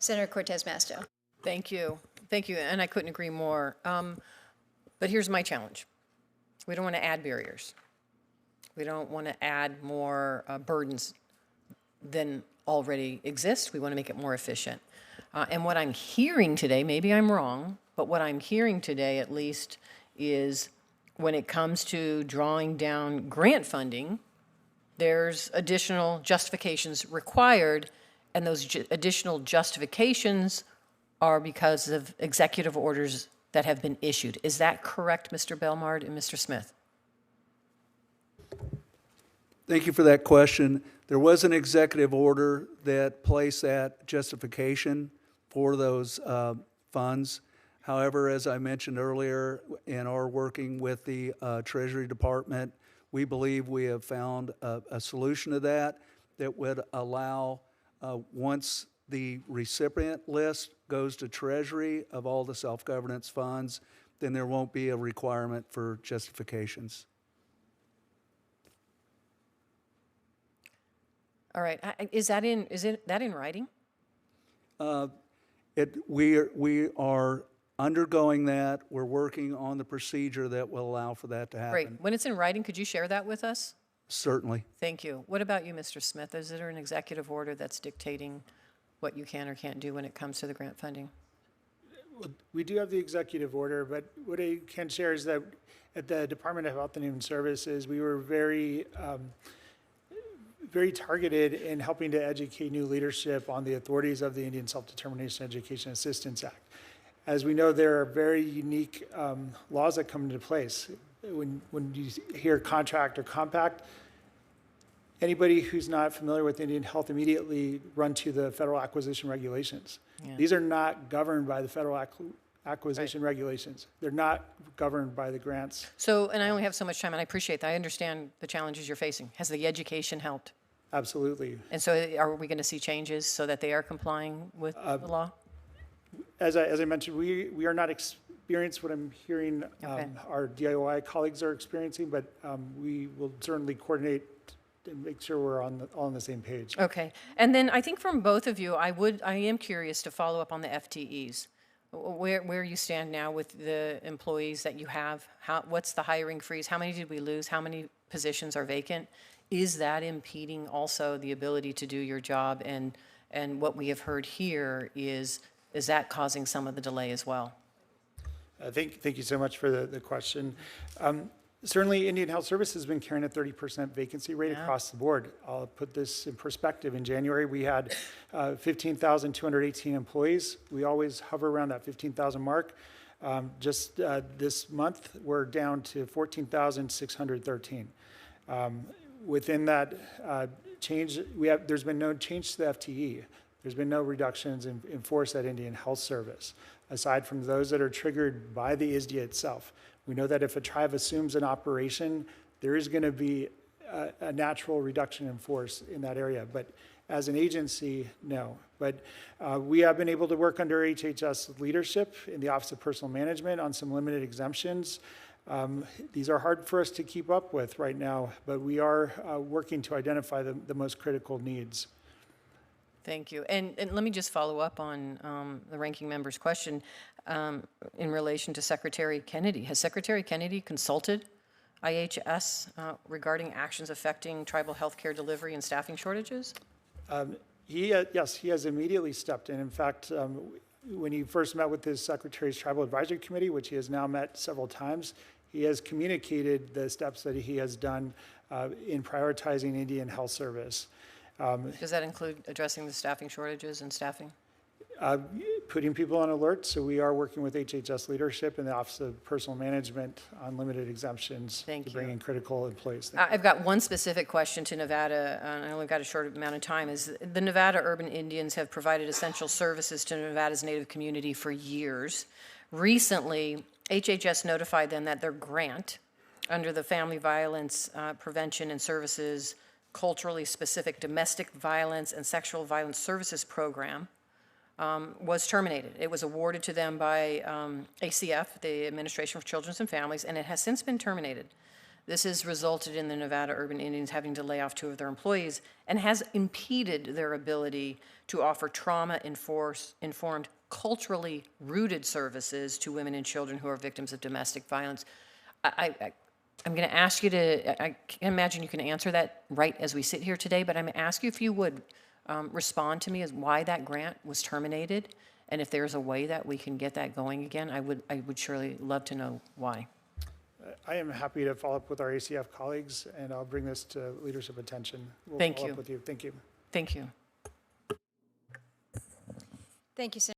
Senator Cortez Masto. Thank you. Thank you. And I couldn't agree more. But here's my challenge. We don't want to add barriers. We don't want to add more burdens than already exist. We want to make it more efficient. And what I'm hearing today, maybe I'm wrong, but what I'm hearing today at least is when it comes to drawing down grant funding, there's additional justifications required, and those additional justifications are because of executive orders that have been issued. Is that correct, Mr. Belmard and Mr. Smith? Thank you for that question. There was an executive order that placed that justification for those funds. However, as I mentioned earlier, in our working with the Treasury Department, we believe we have found a solution to that would allow, once the recipient list goes to Treasury of all the self-governance funds, then there won't be a requirement for justifications. All right. Is that in writing? We are undergoing that. We're working on the procedure that will allow for that to happen. Great. When it's in writing, could you share that with us? Certainly. Thank you. What about you, Mr. Smith? Is there an executive order that's dictating what you can or can't do when it comes to the grant funding? Well, we do have the executive order, but what I can share is that at the Department of Health and Human Services, we were very targeted in helping to educate new leadership on the authorities of the Indian Self-Determination Education Assistance Act. As we know, there are very unique laws that come into place. When you hear contract or compact, anybody who's not familiar with Indian health immediately run to the federal acquisition regulations. Yeah. These are not governed by the federal acquisition regulations. They're not governed by the grants. So, and I only have so much time, and I appreciate that. I understand the challenges you're facing. Has the education helped? Absolutely. And so are we going to see changes so that they are complying with the law? As I mentioned, we are not experienced what I'm hearing our DIY colleagues are experiencing, but we will certainly coordinate and make sure we're all on the same page. Okay. And then I think from both of you, I am curious to follow up on the FTEs. Where you stand now with the employees that you have. What's the hiring freeze? How many did we lose? How many positions are vacant? Is that impeding also the ability to do your job? And what we have heard here is that causing some of the delay as well? Thank you so much for the question. Certainly, Indian Health Service has been carrying a 30% vacancy rate across the board. I'll put this in perspective. In January, we had 15,218 employees. We always hover around that 15,000 mark. Just this month, we're down to 14,613. Within that change, there's been no change to the FTE. There's been no reductions in force at Indian Health Service, aside from those that are triggered by the ISDIA itself. We know that if a tribe assumes an operation, there is going to be a natural reduction in force in that area. But as an agency, no. But we have been able to work under HHS leadership in the Office of Personal Management on some limited exemptions. These are hard for us to keep up with right now, but we are working to identify the most critical needs. Thank you. And let me just follow up on the ranking member's question in relation to Secretary Kennedy. Has Secretary Kennedy consulted IHS regarding actions affecting tribal health care delivery and staffing shortages? Yes, he has immediately stepped in. In fact, when he first met with his Secretary's Tribal Advisory Committee, which he has now met several times, he has communicated the steps that he has done in prioritizing Indian Health Service. Does that include addressing the staffing shortages and staffing? Putting people on alert. So we are working with HHS leadership and the Office of Personal Management on limited exemptions to bring in critical employees. I've got one specific question to Nevada, and I only got a short amount of time. Is the Nevada urban Indians have provided essential services to Nevada's Native community for years. Recently, HHS notified them that their grant under the Family Violence Prevention and Services Culturally Specific Domestic Violence and Sexual Violence Services Program was terminated. It was awarded to them by ACF, the Administration for Children and Families, and it has since been terminated. This has resulted in the Nevada Urban Indians having to lay off 2 of their employees and has impeded their ability to offer trauma-informed, culturally rooted services to women and children who are victims of domestic violence. I'm going to ask you to, I can't imagine you can answer that right as we sit here today, but I'm going to ask you if you would respond to me as why that grant was terminated, and if there's a way that we can get that going again. I would surely love to know why. I am happy to follow up with our ACF colleagues, and I'll bring this to leadership attention. We'll Thank follow you. up with you. Thank you. Thank you. Thank you, Senator.